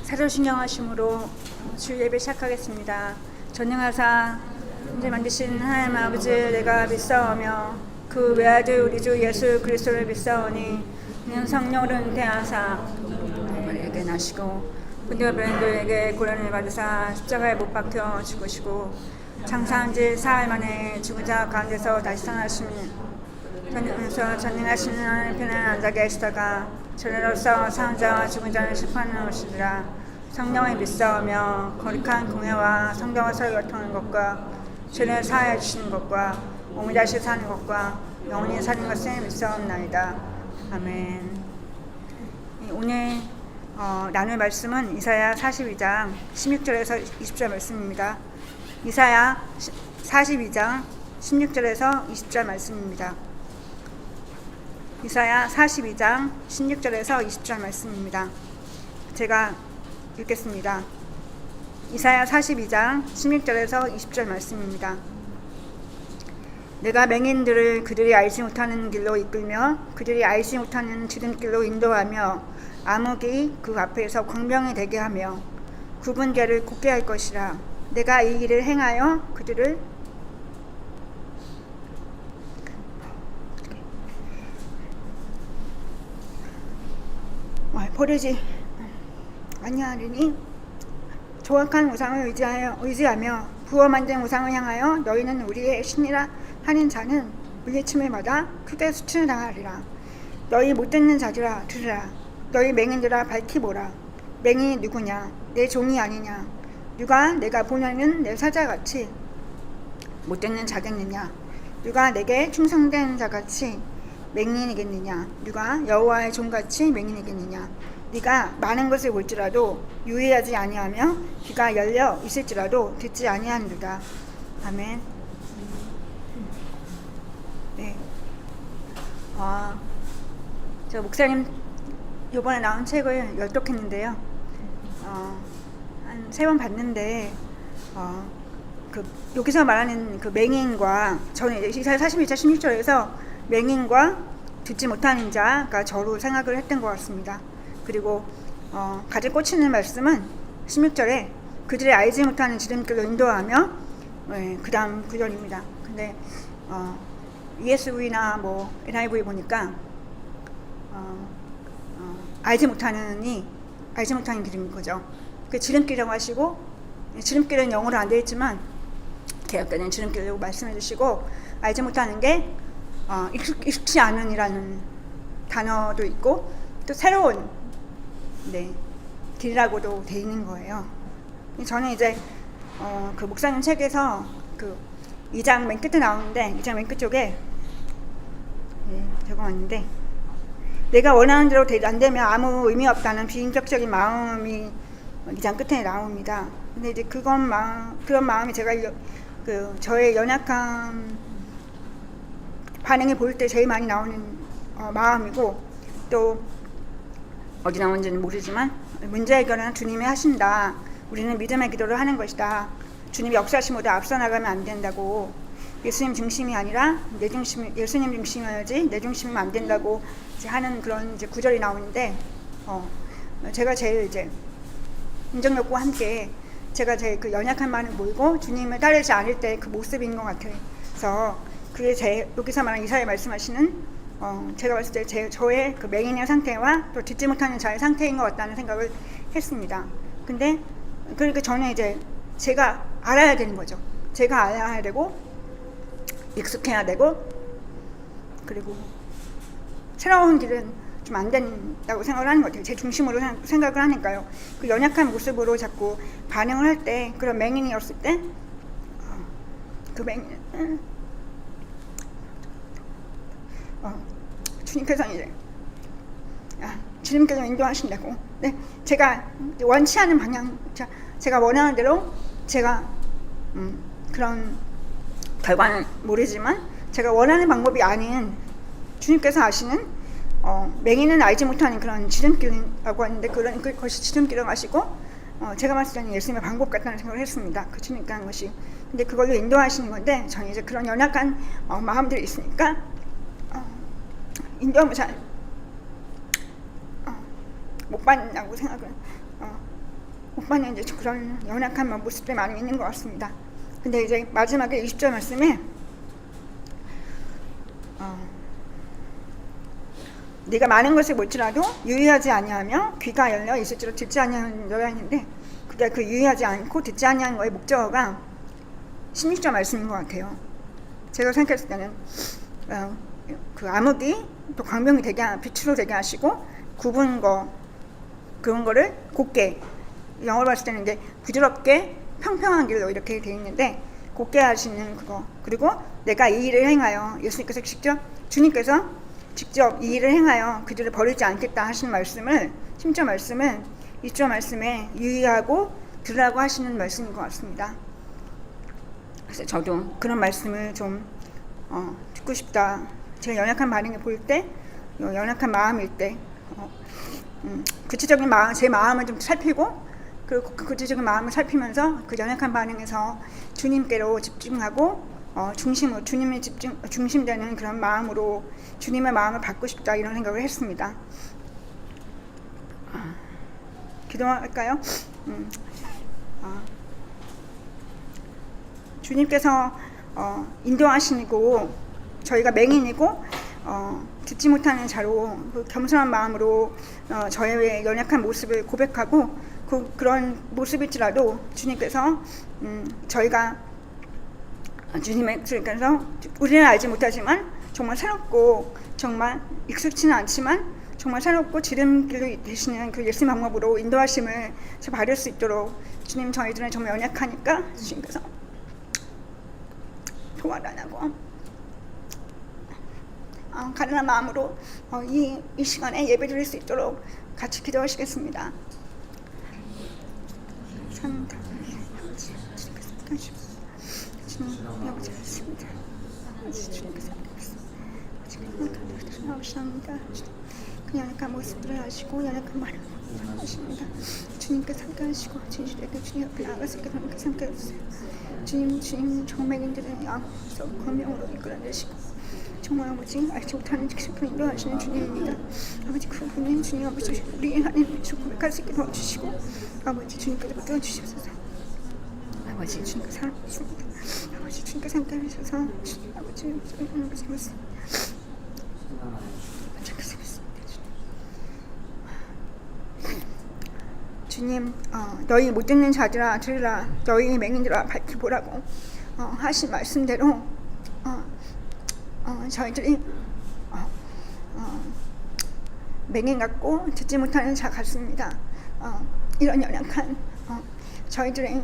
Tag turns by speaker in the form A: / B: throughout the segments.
A: 사도신경하심으로 주일 예배 시작하겠습니다. 전능하사 이제 만드신 하나님 아버지를 내가 믿사오며 그 외아들 우리 주 예수 그리스도를 믿사오니 이는 성령으로 잉태하사 우리에게 나시고 본디오 빌라도에게 고난을 받으사 십자가에 못 박혀 죽으시고 장사한 지 사흘 만에 죽은 자 가운데서 다시 살아나시며 전능하신 하나님 편에 앉아 계시다가 전에로서 사는 자와 죽은 자를 심판하는 것이니라. 성령을 믿사오며 거룩한 공회와 성경을 설교하는 것과 죄를 사하여 주시는 것과 몸이 다시 사는 것과 영원히 사는 것을 믿사옵나이다. 아멘. 오늘 나눌 말씀은 이사야 42장 16절에서 20절 말씀입니다. 이사야 42장 16절에서 20절 말씀입니다. 이사야 42장 16절에서 20절 말씀입니다. 제가 읽겠습니다. 이사야 42장 16절에서 20절 말씀입니다. 내가 맹인들을 그들이 알지 못하는 길로 이끌며 그들이 알지 못하는 지름길로 인도하며 암흑이 그 앞에서 광명이 되게 하며 굽은 길을 곱게 할 것이라. 내가 이 일을 행하여 그들을 버리지 아니하리니 조악한 우상을 의지하며 부어 만든 우상을 향하여 너희는 우리의 신이라 하는 자는 물리침을 받아 크게 수치를 당하리라. 너희 못 듣는 자들아 들으라. 너희 맹인들아 밝히 보라. 맹인이 누구냐? 내 종이 아니냐? 누가 내가 보내는 내 사자같이 못 듣는 자겠느냐? 누가 내게 충성된 자같이 맹인이겠느냐? 누가 여호와의 종같이 맹인이겠느냐? 네가 많은 것을 볼지라도 유의하지 아니하며 귀가 열려 있을지라도 듣지 아니하는도다. 아멘. 네. 저 목사님 이번에 나온 책을 열독했는데요. 한 3번 봤는데 여기서 말하는 그 맹인과 저는 이사야 42장 16절에서 맹인과 듣지 못하는 자가 저로 생각을 했던 것 같습니다. 그리고 가장 꽂히는 말씀은 16절에 그들이 알지 못하는 지름길로 인도하며 그 다음 구절입니다. 근데 ESV나 뭐 NIV 보니까 알지 못하는 길인 거죠. 그 지름길이라고 하시고, 지름길은 영어로 안 되어 있지만 개혁되는 지름길이라고 말씀해 주시고, 알지 못하는 게 익숙치 않은이라는 단어도 있고 또 새로운 길이라고도 되어 있는 거예요. 저는 이제 그 목사님 책에서 그 2장 맨 끝에 나오는데 2장 맨 끝쪽에 적어놨는데 내가 원하는 대로 안 되면 아무 의미 없다는 비인격적인 마음이 2장 끝에 나옵니다. 근데 이제 그런 마음이 제가 저의 연약한 반응이 보일 때 제일 많이 나오는 마음이고, 또 어디 나오는지는 모르지만 문제 해결은 주님이 하신다. 우리는 믿음의 기도를 하는 것이다. 주님이 역사하심보다 앞서 나가면 안 된다고. 예수님 중심이 아니라 예수님 중심이어야지 내 중심이면 안 된다고 이제 하는 그런 이제 구절이 나오는데, 제가 제일 이제 인정욕구와 함께 제가 제일 그 연약한 마음을 모이고 주님을 따르지 않을 때 그 모습인 것 같아서, 그게 여기서 말하는 이사야 말씀하시는 제가 봤을 때 저의 그 맹인의 상태와 또 듣지 못하는 자의 상태인 것 같다는 생각을 했습니다. 근데 그러니까 저는 이제 제가 알아야 되는 거죠. 제가 알아야 되고 익숙해야 되고, 그리고 새로운 길은 좀 안 된다고 생각을 하는 것 같아요. 제 중심으로 생각을 하니까요. 그 연약한 모습으로 자꾸 반응을 할 때, 그런 맹인이었을 때 그 맹인 주님께서 이제 주님께서 인도하신다고. 네, 제가 원치 않은 방향, 제가 원하는 대로 제가 그런 결과는 모르지만 제가 원하는 방법이 아닌 주님께서 아시는 맹인은 알지 못하는 그런 지름길이라고 하는데, 그것이 지름길이라고 하시고 제가 봤을 때는 예수님의 방법 같다는 생각을 했습니다. 그 주님께 하는 것이. 근데 그걸로 인도하시는 건데, 저는 이제 그런 연약한 마음들이 있으니까 인도하면 잘 못 받는다고 생각을 못 받는 이제 그런 연약한 모습들이 많이 있는 것 같습니다. 근데 이제 마지막에 20절 말씀에 네가 많은 것을 못지라도 유의하지 아니하며 귀가 열려 있을지로 듣지 아니하는 너야 했는데, 그게 그 유의하지 않고 듣지 아니하는 거의 목적어가 16절 말씀인 것 같아요. 제가 생각했을 때는 그 암흑이 또 광명이 되게 빛으로 되게 하시고 굽은 거 그런 거를 곱게, 영어로 봤을 때는 이제 부드럽게 평평한 길로 이렇게 되어 있는데 곱게 하시는 그거, 그리고 내가 이 일을 행하여, 예수님께서 주님께서 직접 이 일을 행하여 그들을 버리지 않겠다 하시는 말씀을 10절 말씀은 2절 말씀에 유의하고 들으라고 하시는 말씀인 것 같습니다. 그래서 저도 그런 말씀을 좀 듣고 싶다. 제가 연약한 반응을 볼 때, 연약한 마음일 때 구체적인 마음, 제 마음을 좀 살피고, 그리고 그 구체적인 마음을 살피면서 그 연약한 반응에서 주님께로 집중하고 중심으로, 주님의 중심되는 그런 마음으로 주님의 마음을 받고 싶다, 이런 생각을 했습니다. 기도할까요? 주님께서 인도하시고 저희가 맹인이고 듣지 못하는 자로 그 겸손한 마음으로 저의 연약한 모습을 고백하고 그런 모습일지라도 주님께서 저희가 주님께서 우리는 알지 못하지만 정말 새롭고 정말 익숙치는 않지만 정말 새롭고 지름길로 되시는 그 예수님 방법으로 인도하심을 받을 수 있도록, 주님 저희들은 정말 연약하니까 주님께서 도와달라고 가련한 마음으로 이 시간에 예배 드릴 수 있도록 같이 기도하시겠습니다. 감사합니다. 주님 여보셨습니다. 주님께서 나오셨습니다. 그 연약한 모습들을 하시고 연약한 말을 하십니다. 주님께서 함께 하시고 진실에게 주님 옆에 나가서 이렇게 함께 해주세요. 주님 정맥인들을 양서 권명으로 이끌어내시고 정말 아버지 알지 못하는 깊은 인도하시는 주님입니다. 아버지 그분은 주님 아버지 우리 하나님을 고백할 수 있게 도와주시고 아버지 주님께서 붙들어 주시옵소서. 아버지 주님께서 사랑하십니다. 아버지 주님께서 함께 하셔서 아버지 주님 너희 못 듣는 자들아 들으라, 너희 맹인들아 밝히 보라고 하신 말씀대로 저희들이 맹인 같고 듣지 못하는 자 같습니다. 이런 연약한 저희들의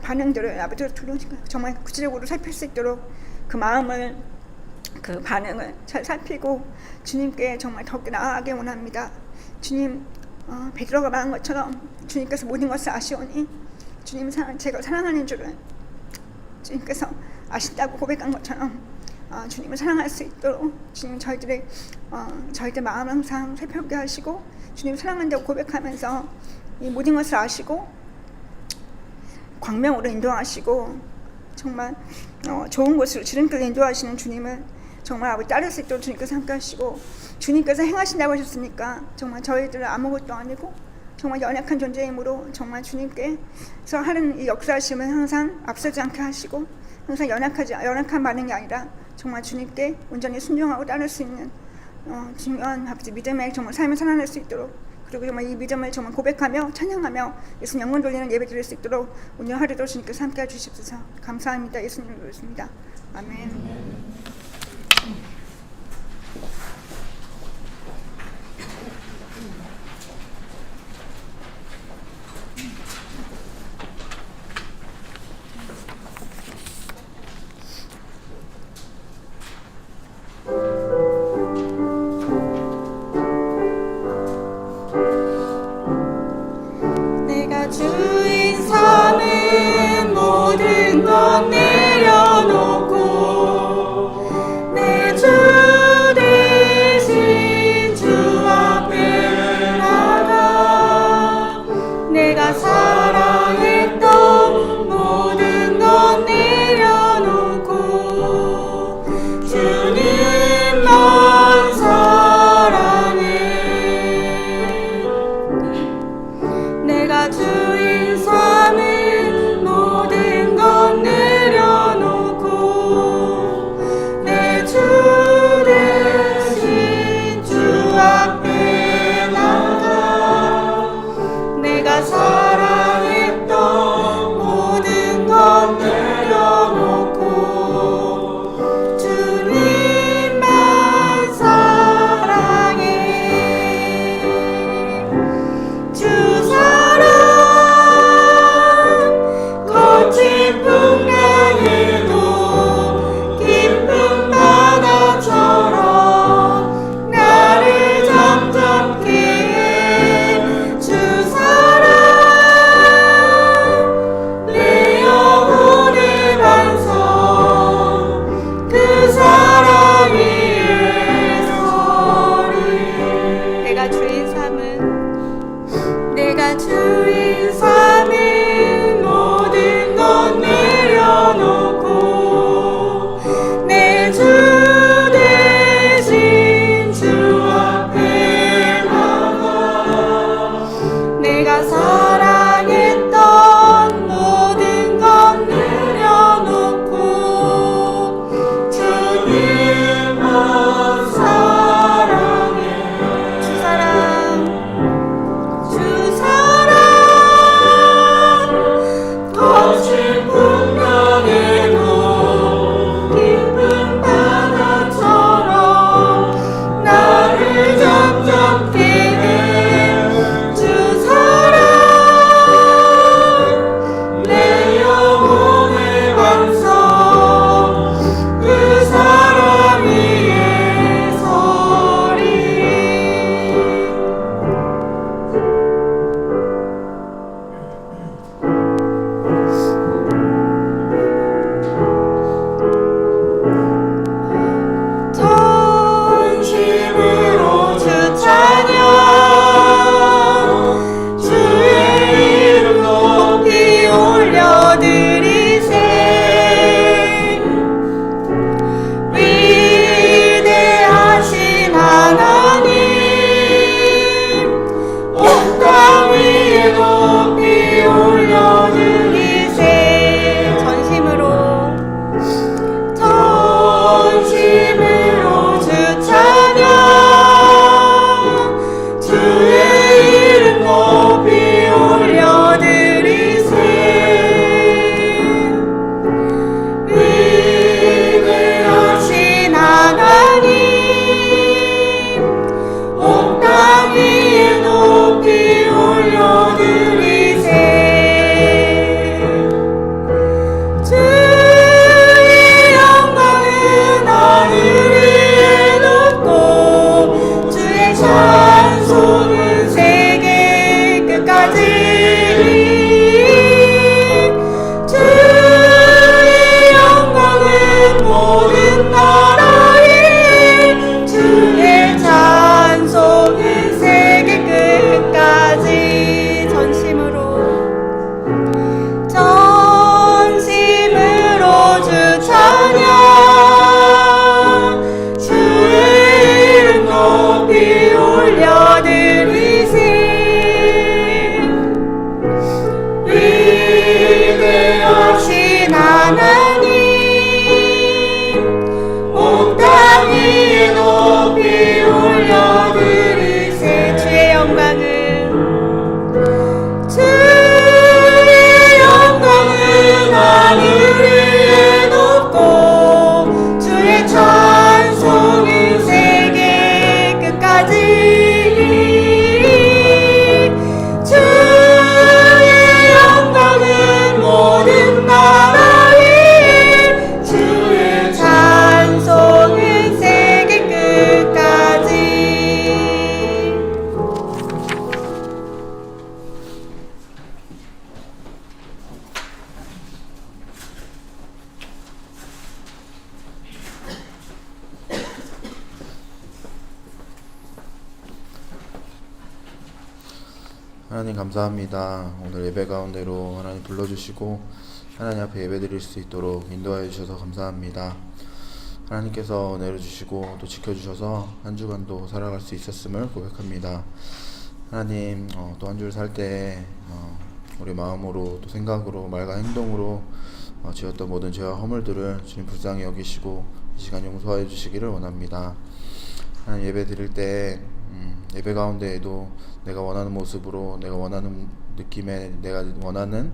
A: 반응들을 아버지로 들어오시고 정말 구체적으로 살필 수 있도록 그 마음을, 그 반응을 잘 살피고 주님께 정말 더욱더 나아가게 원합니다. 주님 베드로가 말한 것처럼 주님께서 모든 것을 아시오니 주님 제가 사랑하는 줄을 주님께서 아신다고 고백한 것처럼 주님을 사랑할 수 있도록 주님 저희들 마음을 항상 살펴보게 하시고 주님 사랑한다고 고백하면서 이 모든 것을 아시고 광명으로 인도하시고 정말 좋은 곳으로 지름길로 인도하시는 주님을 정말 아버지 따를 수 있도록 주님께서 함께 하시고, 주님께서 행하신다고 하셨으니까 정말 저희들은 아무것도 아니고 정말 연약한 존재이므로 정말 주님께서 하는 이 역사하심을 항상 앞서지 않게 하시고 항상 연약한 반응이 아니라 정말 주님께 온전히 순종하고 따를 수 있는 중요한 아버지 믿음의 정말 삶을 살아낼 수 있도록, 그리고 정말 이 믿음을 정말 고백하며 찬양하며 예수님 영광 돌리는 예배 드릴 수 있도록 오늘 하루도 주님께서 함께 해주십소서. 감사합니다. 예수님을 부르십니다. 아멘.
B: 내가 주인 삼은 모든 것 내려놓고
C: 하나님 감사합니다. 오늘 예배 가운데로 하나님 불러주시고 하나님 앞에 예배 드릴 수 있도록 인도하여 주셔서 감사합니다. 하나님께서 은혜를 주시고 또 지켜주셔서 한 주간도 살아갈 수 있었음을 고백합니다. 하나님 또 한 주를 살 때 우리 마음으로 또 생각으로 말과 행동으로 지었던 모든 죄와 허물들을 주님 불쌍히 여기시고 이 시간 용서하여 주시기를 원합니다. 하나님 예배 드릴 때 예배 가운데에도 내가 원하는 모습으로 내가 원하는 느낌에 내가 원하는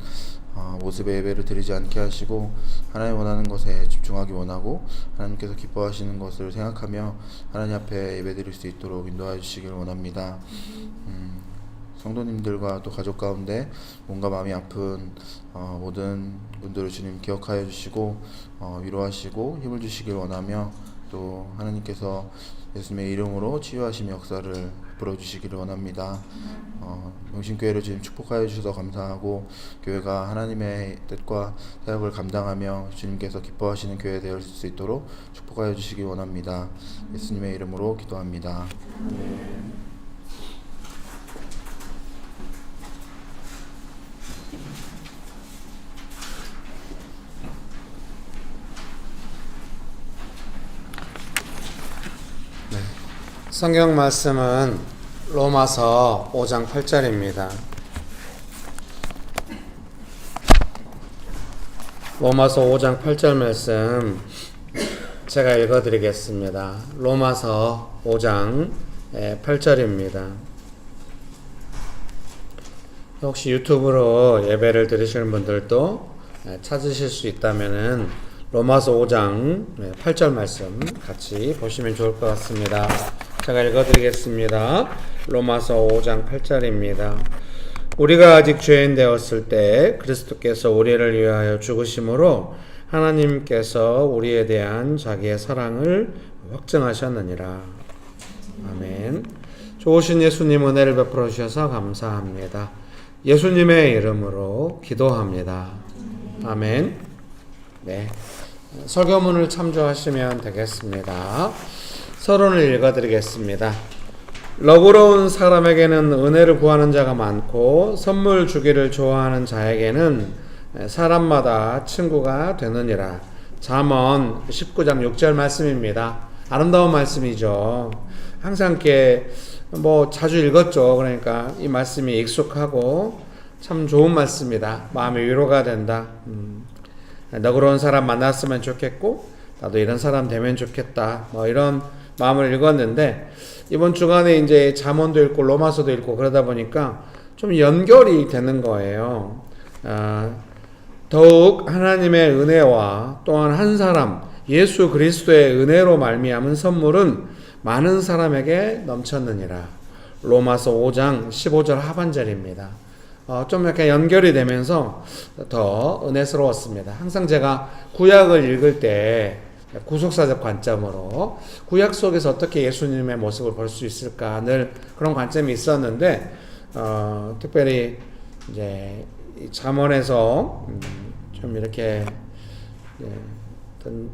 C: 모습의 예배를 드리지 않게 하시고 하나님 원하는 것에 집중하기 원하고 하나님께서 기뻐하시는 것을 생각하며 하나님 앞에 예배 드릴 수 있도록 인도하여 주시길 원합니다. 성도님들과 또 가족 가운데 몸과 마음이 아픈 모든 분들을 주님 기억하여 주시고 위로하시고 힘을 주시길 원하며 또 하나님께서 예수님의 이름으로 치유하심의 역사를 베풀어 주시기를 원합니다. 명신교회를 주님 축복하여 주셔서 감사하고 교회가 하나님의 뜻과 사역을 감당하며 주님께서 기뻐하시는 교회 되어 수 있도록 축복하여 주시기 원합니다. 예수님의 이름으로 기도합니다.
D: 성경 말씀은 로마서 5장 8절입니다. 로마서 5장 8절 말씀 제가 읽어드리겠습니다. 로마서 5장 8절입니다. 혹시 유튜브로 예배를 들으시는 분들도 찾으실 수 있다면은 로마서 5장 8절 말씀 같이 보시면 좋을 것 같습니다. 제가 읽어드리겠습니다. 로마서 5장 8절입니다. 우리가 아직 죄인 되었을 때 그리스도께서 우리를 위하여 죽으심으로 하나님께서 우리에 대한 자기의 사랑을 확증하셨느니라. 아멘. 좋으신 예수님 은혜를 베풀어 주셔서 감사합니다. 예수님의 이름으로 기도합니다. 아멘. 네. 설교문을 참조하시면 되겠습니다. 서론을 읽어드리겠습니다. 너그러운 사람에게는 은혜를 구하는 자가 많고 선물 주기를 좋아하는 자에게는 사람마다 친구가 되느니라. 잠언 19장 6절 말씀입니다. 아름다운 말씀이죠. 항상 이렇게 자주 읽었죠. 그러니까 이 말씀이 익숙하고 참 좋은 말씀이다. 마음의 위로가 된다. 너그러운 사람 만났으면 좋겠고 나도 이런 사람 되면 좋겠다. 이런 마음을 읽었는데 이번 주간에 이제 잠언도 읽고 로마서도 읽고 그러다 보니까 좀 연결이 되는 거예요. 더욱 하나님의 은혜와 또한 한 사람 예수 그리스도의 은혜로 말미암은 선물은 많은 사람에게 넘쳤느니라. 로마서 5장 15절 하반절입니다. 좀 이렇게 연결이 되면서 더 은혜스러웠습니다. 항상 제가 구약을 읽을 때 구속사적 관점으로 구약 속에서 어떻게 예수님의 모습을 볼 수 있을까 늘 그런 관점이 있었는데 특별히 이제 잠언에서 좀 이렇게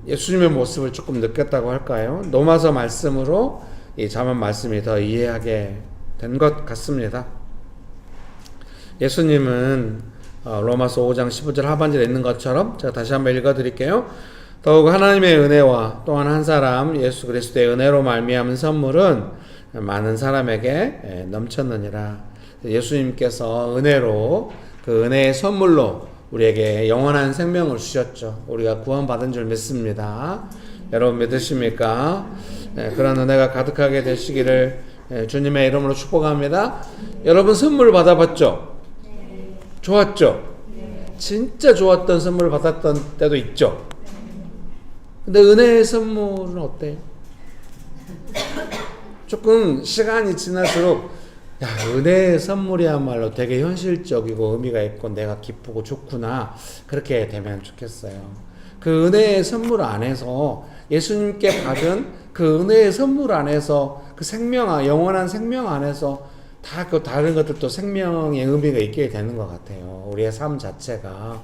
D: 예수님의 모습을 조금 느꼈다고 할까요? 로마서 말씀으로 이 잠언 말씀이 더 이해하게 된 것 같습니다. 예수님은 로마서 5장 15절 하반절에 있는 것처럼 제가 다시 한번 읽어드릴게요. 더욱 하나님의 은혜와 또한 한 사람 예수 그리스도의 은혜로 말미암은 선물은 많은 사람에게 넘쳤느니라. 예수님께서 은혜로 그 은혜의 선물로 우리에게 영원한 생명을 주셨죠. 우리가 구원받은 줄 믿습니다. 여러분 믿으십니까? 그런 은혜가 가득하게 되시기를 주님의 이름으로 축복합니다. 여러분 선물 받아봤죠? 좋았죠? 진짜 좋았던 선물 받았던 때도 있죠? 근데 은혜의 선물은 어때요? 조금 시간이 지날수록 은혜의 선물이야말로 되게 현실적이고 의미가 있고 내가 기쁘고 좋구나 그렇게 되면 좋겠어요. 그 은혜의 선물 안에서 예수님께 받은 그 은혜의 선물 안에서 그 영원한 생명 안에서 다 그 다른 것들도 생명의 의미가 있게 되는 것 같아요. 우리의 삶 자체가.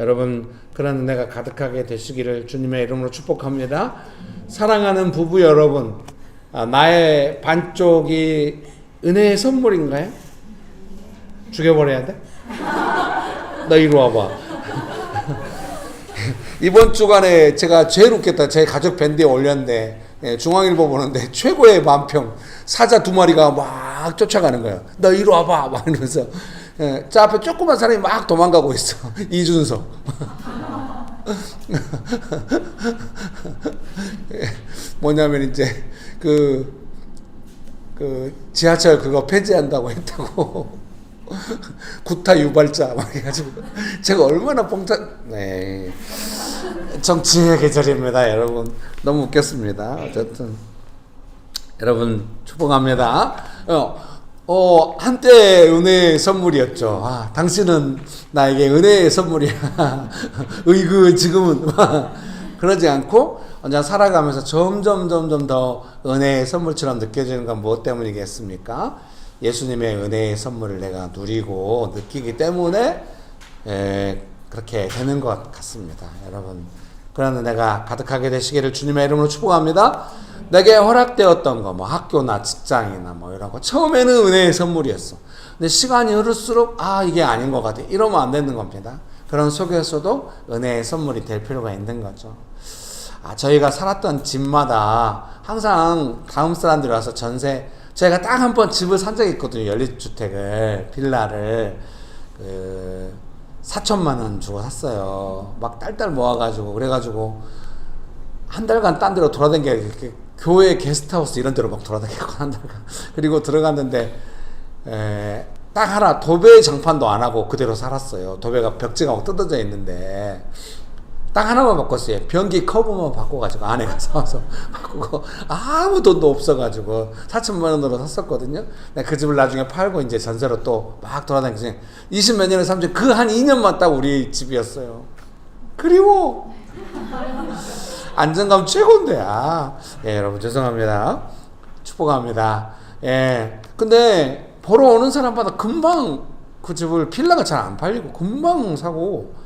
D: 여러분 그런 은혜가 가득하게 되시기를 주님의 이름으로 축복합니다. 사랑하는 부부 여러분, 나의 반쪽이 은혜의 선물인가요? 죽여버려야 돼? 너 이리 와봐. 이번 주간에 제가 제일 웃겼다. 제 가족 밴드에 올렸는데 중앙일보 보는데 최고의 만평 사자 2마리가 막 쫓아가는 거예요. 너 이리 와봐 막 이러면서 저 앞에 조그만 사람이 막 도망가고 있어. 이준석. 뭐냐면 이제 그 지하철 그거 폐지한다고 했다고. 구타 유발자 막 해가지고 제가 얼마나 네. 정치의 계절입니다, 여러분. 너무 웃겼습니다. 어쨌든 여러분 축복합니다. 한때 은혜의 선물이었죠. 당신은 나에게 은혜의 선물이야. 의그 지금은 그러지 않고 언제 살아가면서 점점 더 은혜의 선물처럼 느껴지는 건 무엇 때문이겠습니까? 예수님의 은혜의 선물을 내가 누리고 느끼기 때문에 그렇게 되는 것 같습니다, 여러분. 그러나 내가 가득하게 되시기를 주님의 이름으로 축복합니다. 내게 허락되었던 거, 뭐 학교나 직장이나 뭐 이런 거 처음에는 은혜의 선물이었어. 근데 시간이 흐를수록 이게 아닌 것 같아. 이러면 안 되는 겁니다. 그런 속에서도 은혜의 선물이 될 필요가 있는 거죠. 저희가 살았던 집마다 항상 다음 사람들이 와서 저희가 딱 한 번 집을 산 적이 있거든요. 연립주택을, 빌라를 4천만 원 주고 샀어요. 막 딸딸 모아가지고 그래가지고 한 달간 딴 데로 돌아다니게 교회 게스트하우스 이런 데로 막 돌아다니고 한 달간. 그리고 들어갔는데 딱 하나 도배 장판도 안 하고 그대로 살았어요. 도배가 벽지가 뜯어져 있는데 딱 하나만 바꿨어요. 변기 커브만 바꿔가지고 안에 가서 와서 바꾸고 아무 돈도 없어가지고 4천만 원으로 샀었거든요. 그 집을 나중에 팔고 이제 전세로 또 막 돌아다니면서 20몇 년을 살면서 그 한 2년만 딱 우리 집이었어요. 그리고 안정감 최고인데 여러분 죄송합니다. 축복합니다. 근데 보러 오는 사람마다 금방 그 집을 빌라가 잘 안 팔리고 금방 사고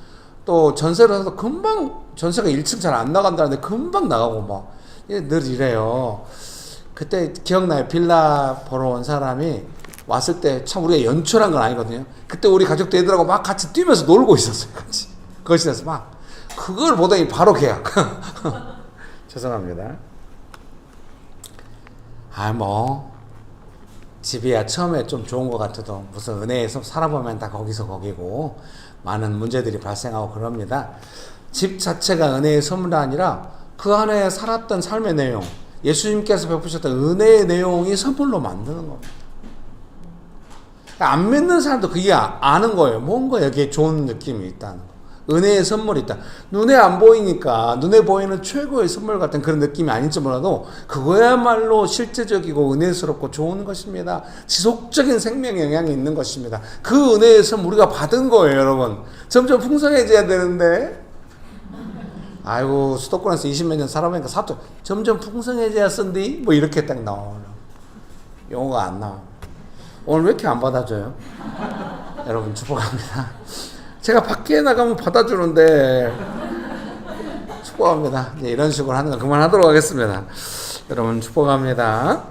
D: 또 전세를 사서 금방 전세가 1층 잘 안 나간다는데 금방 나가고 막 늘 이래요. 그때 기억나요. 빌라 보러 온 사람이 왔을 때 참 우리가 연출한 건 아니거든요. 그때 우리 가족도 애들하고 막 같이 뛰면서 놀고 있었어요. 같이 거실에서 막 그걸 보더니 바로 계약. 죄송합니다. 집이야 처음에 좀 좋은 것 같아도 무슨 은혜에서 살아보면 다 거기서 거기고 많은 문제들이 발생하고 그럽니다. 집 자체가 은혜의 선물이 아니라 그 안에 살았던 삶의 내용, 예수님께서 베푸셨던 은혜의 내용이 선물로 만드는 겁니다. 안 믿는 사람도 그게 아는 거예요. 뭔가 여기에 좋은 느낌이 있다는 거. 은혜의 선물이 있다. 눈에 안 보이니까 눈에 보이는 최고의 선물 같은 그런 느낌이 아닐지 몰라도 그거야말로 실제적이고 은혜스럽고 좋은 것입니다. 지속적인 생명에 영향이 있는 것입니다. 그 은혜의 선물 우리가 받은 거예요, 여러분. 점점 풍성해져야 되는데 수도권에서 20몇 년 살아보니까 점점 풍성해져야 쓴디 뭐 이렇게 딱 나와요. 용어가 안 나와. 오늘 왜 이렇게 안 받아줘요? 여러분 축복합니다. 제가 밖에 나가면 받아주는데 축복합니다. 이런 식으로 하는 거 그만하도록 하겠습니다. 여러분 축복합니다.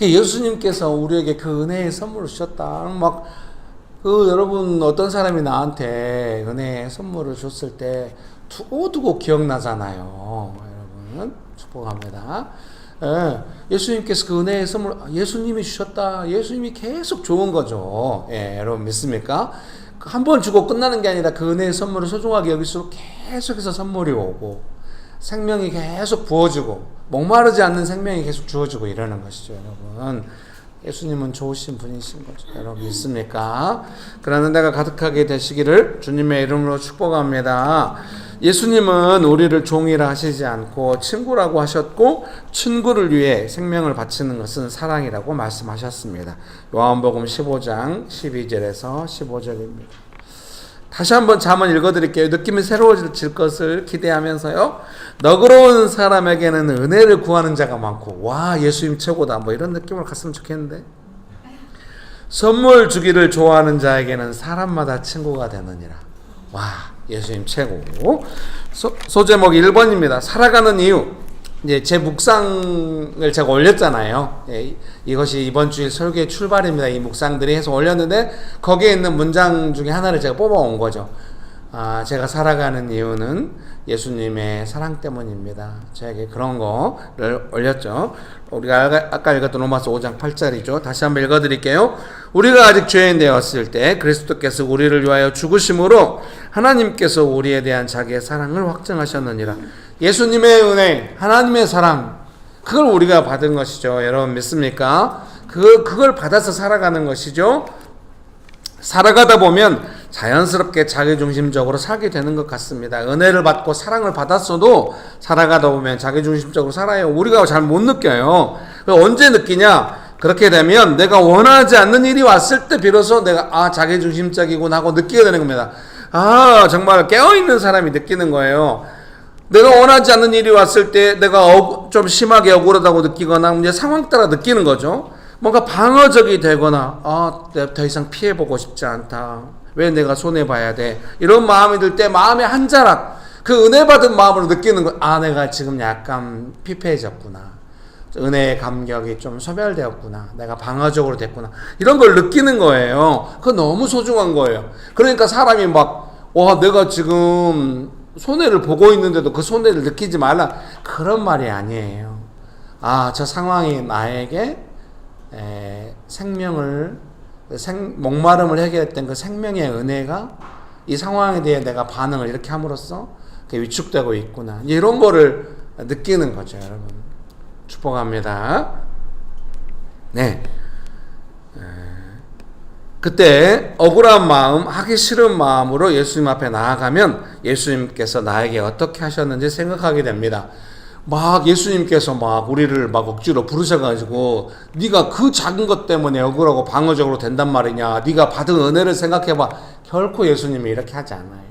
D: 예수님께서 우리에게 그 은혜의 선물을 주셨다. 여러분 어떤 사람이 나한테 은혜의 선물을 줬을 때 두고두고 기억나잖아요. 여러분 축복합니다. 예수님께서 그 은혜의 선물 예수님이 주셨다. 예수님이 계속 좋은 거죠. 여러분 믿습니까? 한 번 주고 끝나는 게 아니라 그 은혜의 선물을 소중하게 여길수록 계속해서 선물이 오고 생명이 계속 부어지고 목마르지 않는 생명이 계속 주어지고 이러는 것이죠. 여러분 예수님은 좋으신 분이신 거죠. 여러분 믿습니까? 그러는 데가 가득하게 되시기를 주님의 이름으로 축복합니다. 예수님은 우리를 종이라 하시지 않고 친구라고 하셨고 친구를 위해 생명을 바치는 것은 사랑이라고 말씀하셨습니다. 요한복음 15장 12절에서 15절입니다. 다시 한번 잠언 읽어드릴게요. 느낌이 새로워질 것을 기대하면서요. 너그러운 사람에게는 은혜를 구하는 자가 많고 와 예수님 최고다 뭐 이런 느낌을 갔으면 좋겠는데 선물 주기를 좋아하는 자에게는 사람마다 친구가 되느니라. 와 예수님 최고. 소제목 1번입니다. 살아가는 이유. 이제 제 묵상을 제가 올렸잖아요. 예, 이것이 이번 주일 설교의 출발입니다. 이 묵상들이 해서 올렸는데 거기에 있는 문장 중에 하나를 제가 뽑아온 거죠. 제가 살아가는 이유는 예수님의 사랑 때문입니다. 저에게 그런 거를 올렸죠. 우리가 아까 읽었던 로마서 5장 8절이죠. 다시 한번 읽어드릴게요. 우리가 아직 죄인 되었을 때 그리스도께서 우리를 위하여 죽으심으로 하나님께서 우리에 대한 자기의 사랑을 확증하셨느니라. 예수님의 은혜, 하나님의 사랑, 그걸 우리가 받은 것이죠. 여러분 믿습니까? 그걸 받아서 살아가는 것이죠. 살아가다 보면 자연스럽게 자기중심적으로 살게 되는 것 같습니다. 은혜를 받고 사랑을 받았어도 살아가다 보면 자기중심적으로 살아요. 우리가 잘 못 느껴요. 언제 느끼냐? 그렇게 되면 내가 원하지 않는 일이 왔을 때 비로소 내가 자기중심적이구나 하고 느끼게 되는 겁니다. 정말 깨어있는 사람이 느끼는 거예요. 내가 원하지 않는 일이 왔을 때 내가 좀 심하게 억울하다고 느끼거나 이제 상황 따라 느끼는 거죠. 뭔가 방어적이 되거나 내가 더 이상 피해보고 싶지 않다. 왜 내가 손해봐야 돼? 이런 마음이 들 때 마음의 한 자락, 그 은혜 받은 마음으로 느끼는 거, 내가 지금 약간 피폐해졌구나. 은혜의 감격이 좀 소멸되었구나. 내가 방어적으로 됐구나. 이런 걸 느끼는 거예요. 그거 너무 소중한 거예요. 그러니까 사람이 내가 지금 손해를 보고 있는데도 그 손해를 느끼지 말라. 그런 말이 아니에요. 저 상황이 나에게 목마름을 해결했던 그 생명의 은혜가 이 상황에 대해 내가 반응을 이렇게 함으로써 위축되고 있구나. 이런 거를 느끼는 거죠, 여러분. 축복합니다. 네. 그때 억울한 마음, 하기 싫은 마음으로 예수님 앞에 나아가면 예수님께서 나에게 어떻게 하셨는지 생각하게 됩니다. 예수님께서 우리를 억지로 부르셔가지고 네가 그 작은 것 때문에 억울하고 방어적으로 된단 말이냐, 네가 받은 은혜를 생각해봐. 결코 예수님이 이렇게 하지 않아요.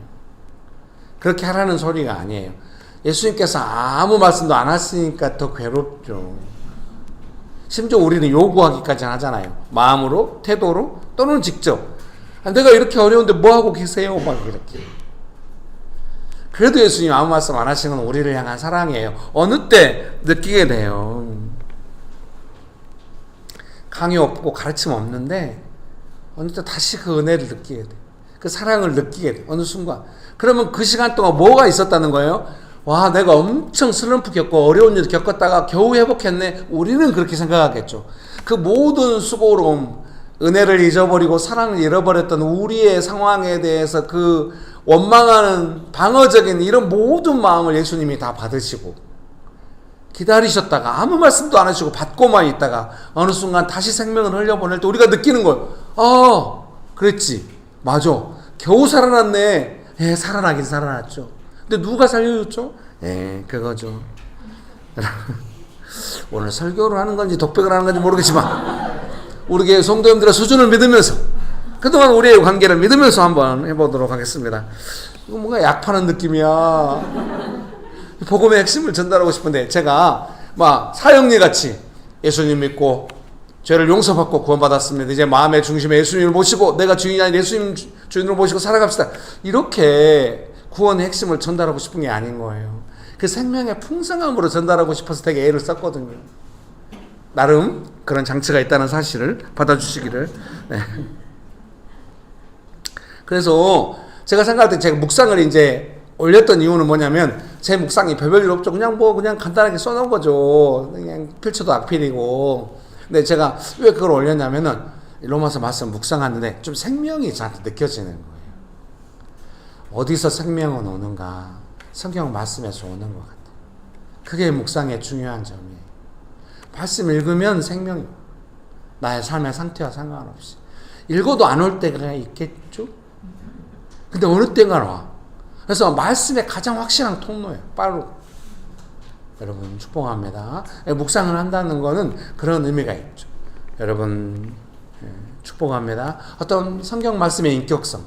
D: 그렇게 하라는 소리가 아니에요. 예수님께서 아무 말씀도 안 하시니까 더 괴롭죠. 심지어 우리는 요구하기까지 하잖아요. 마음으로, 태도로, 또는 직접. 내가 이렇게 어려운데 뭐하고 계세요? 이렇게. 그래도 예수님 아무 말씀 안 하시는 건 우리를 향한 사랑이에요. 어느 때 느끼게 돼요. 강의 없고 가르침 없는데 어느 때 다시 그 은혜를 느끼게 돼. 그 사랑을 느끼게 돼. 어느 순간. 그러면 그 시간 동안 뭐가 있었다는 거예요? 내가 엄청 슬럼프 겪고 어려운 일을 겪었다가 겨우 회복했네. 우리는 그렇게 생각하겠죠. 그 모든 수고로움, 은혜를 잊어버리고 사랑을 잃어버렸던 우리의 상황에 대해서 그 원망하는 방어적인 이런 모든 마음을 예수님이 다 받으시고 기다리셨다가 아무 말씀도 안 하시고 받고만 있다가 어느 순간 다시 생명을 흘려보낼 때 우리가 느끼는 거예요. 그랬지. 맞아. 겨우 살아났네. 살아나긴 살아났죠. 근데 누가 살려줬죠? 그거죠. 오늘 설교를 하는 건지 독백을 하는 건지 모르겠지만 우리 교회 성도님들의 수준을 믿으면서 그동안 우리의 관계를 믿으면서 한번 해보도록 하겠습니다. 이거 뭔가 약 파는 느낌이야. 복음의 핵심을 전달하고 싶은데 제가 사형리 같이 예수님 믿고 죄를 용서받고 구원받았습니다. 이제 마음의 중심에 예수님을 모시고 내가 주인이 아닌 예수님 주인으로 모시고 살아갑시다. 이렇게 구원의 핵심을 전달하고 싶은 게 아닌 거예요. 그 생명의 풍성함으로 전달하고 싶어서 되게 애를 썼거든요. 나름 그런 장치가 있다는 사실을 받아주시기를. 네. 그래서 제가 생각할 때 제가 묵상을 이제 올렸던 이유는 뭐냐면 제 묵상이 별별 없죠. 그냥 간단하게 써놓은 거죠. 그냥 필초도 악필이고. 근데 제가 왜 그걸 올렸냐면은 로마서 말씀 묵상하는데 좀 생명이 저한테 느껴지는 거예요. 어디서 생명은 오는가? 성경 말씀에서 오는 것 같아요. 그게 묵상의 중요한 점이에요. 말씀 읽으면 생명이 나의 삶의 상태와 상관없이 읽어도 안 올 때가 있겠죠? 근데 어느 때가 와. 그래서 말씀의 가장 확실한 통로예요. 바로 여러분 축복합니다. 묵상을 한다는 거는 그런 의미가 있죠. 여러분 축복합니다. 어떤 성경 말씀의 인격성,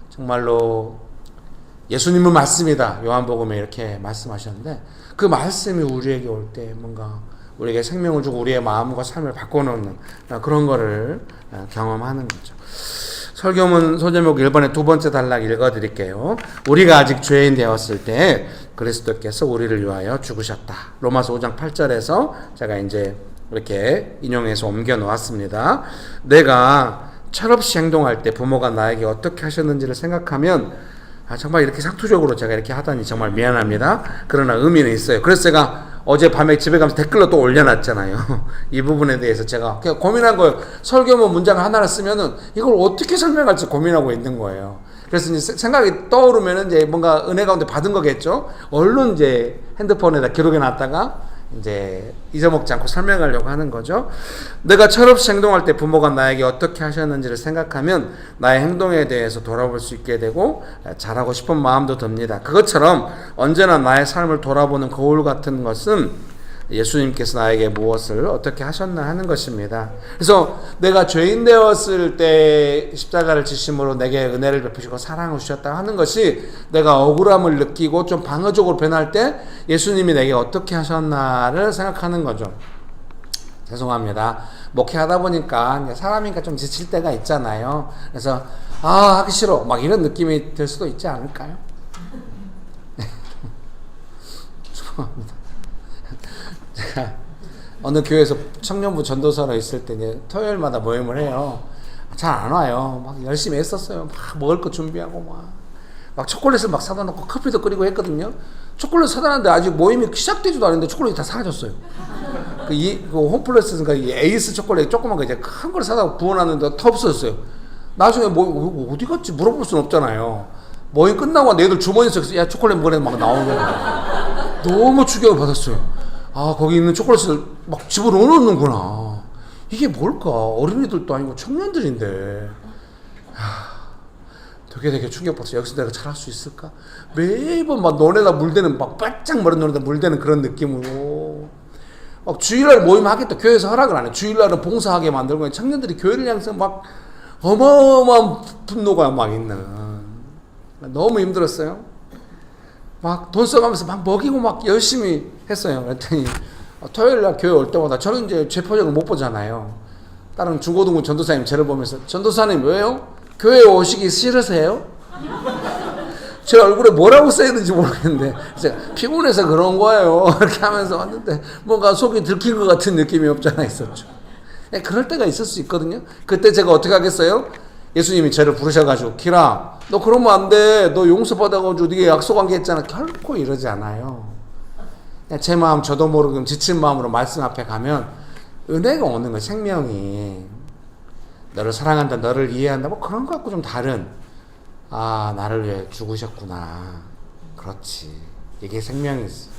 D: 정말로 예수님은 말씀이다. 요한복음에 이렇게 말씀하셨는데 그 말씀이 우리에게 올 때 뭔가 우리에게 생명을 주고 우리의 마음과 삶을 바꿔놓는 그런 거를 경험하는 거죠. 설교문 소제목 1번의 두 번째 단락 읽어드릴게요. 우리가 아직 죄인 되었을 때 그리스도께서 우리를 위하여 죽으셨다. 로마서 5장 8절에서 제가 이제 이렇게 인용해서 옮겨 놓았습니다. 내가 철없이 행동할 때 부모가 나에게 어떻게 하셨는지를 생각하면 정말 이렇게 상투적으로 제가 이렇게 하다니 정말 미안합니다. 그러나 의미는 있어요. 그래서 제가 어젯밤에 집에 가면서 댓글로 또 올려놨잖아요. 이 부분에 대해서 제가 그냥 고민한 거예요. 설교문 문장을 하나를 쓰면은 이걸 어떻게 설명할지 고민하고 있는 거예요. 그래서 이제 생각이 떠오르면은 이제 뭔가 은혜 가운데 받은 거겠죠. 얼른 이제 핸드폰에다 기록해 놨다가 이제 잊어먹지 않고 설명하려고 하는 거죠. 내가 철없이 행동할 때 부모가 나에게 어떻게 하셨는지를 생각하면 나의 행동에 대해서 돌아볼 수 있게 되고 잘하고 싶은 마음도 듭니다. 그것처럼 언제나 나의 삶을 돌아보는 거울 같은 것은 예수님께서 나에게 무엇을 어떻게 하셨나 하는 것입니다. 그래서 내가 죄인 되었을 때 십자가를 지심으로 내게 은혜를 베푸시고 사랑을 주셨다 하는 것이 내가 억울함을 느끼고 좀 방어적으로 변할 때 예수님이 내게 어떻게 하셨나를 생각하는 거죠. 죄송합니다. 목회하다 보니까 사람이니까 좀 지칠 때가 있잖아요. 그래서 하기 싫어 막 이런 느낌이 들 수도 있지 않을까요? 죄송합니다. 제가 어느 교회에서 청년부 전도사로 있을 때 이제 토요일마다 모임을 해요. 잘 안 와요. 막 열심히 했었어요. 막 먹을 거 준비하고 막 초콜릿을 막 사다 놓고 커피도 끓이고 했거든요. 초콜릿 사다 놨는데 아직 모임이 시작되지도 않았는데 초콜릿이 다 사라졌어요. 그 홈플러스인가 이 에이스 초콜릿 조그만 거 이제 큰 걸 사다 부어놨는데 다 없어졌어요. 나중에 뭐 어디 갔지 물어볼 수는 없잖아요. 모임 끝나고 애들 주머니 속에서 야 초콜릿 먹으래 막 나오는 거예요. 너무 충격을 받았어요. 거기 있는 초콜릿을 막 집어넣어 놓는구나. 이게 뭘까? 어린이들도 아니고 청년들인데. 되게 충격받았어요. 여기서 내가 잘할 수 있을까? 매번 막 너네다 물대는 막 바짝 마른 너네다 물대는 그런 느낌으로. 막 주일날 모임 하겠다. 교회에서 허락을 안 해. 주일날은 봉사하게 만들고 청년들이 교회를 향해서 막 어마어마한 분노가 막 있는. 너무 힘들었어요. 막 돈 써가면서 막 먹이고 막 열심히 했어요. 그랬더니 토요일날 교회 올 때마다 저는 이제 제 표정을 못 보잖아요. 다른 중고등부 전도사님 저를 보면서 전도사님 왜요? 교회 오시기 싫으세요? 제 얼굴에 뭐라고 써있는지 모르겠는데 제가 피곤해서 그런 거예요. 이렇게 하면서 왔는데 뭔가 속이 들킨 것 같은 느낌이 없잖아 있었죠. 그럴 때가 있을 수 있거든요. 그때 제가 어떻게 하겠어요? 예수님이 저를 부르셔가지고 기라 너 그러면 안 돼. 너 용서받아가지고 네가 약속한 게 있잖아. 결코 이러지 않아요. 제 마음 저도 모르게 지친 마음으로 말씀 앞에 가면 은혜가 오는 거예요. 생명이 너를 사랑한다 너를 이해한다 뭐 그런 거 갖고 좀 다른 나를 위해 죽으셨구나. 그렇지. 이게 생명이지.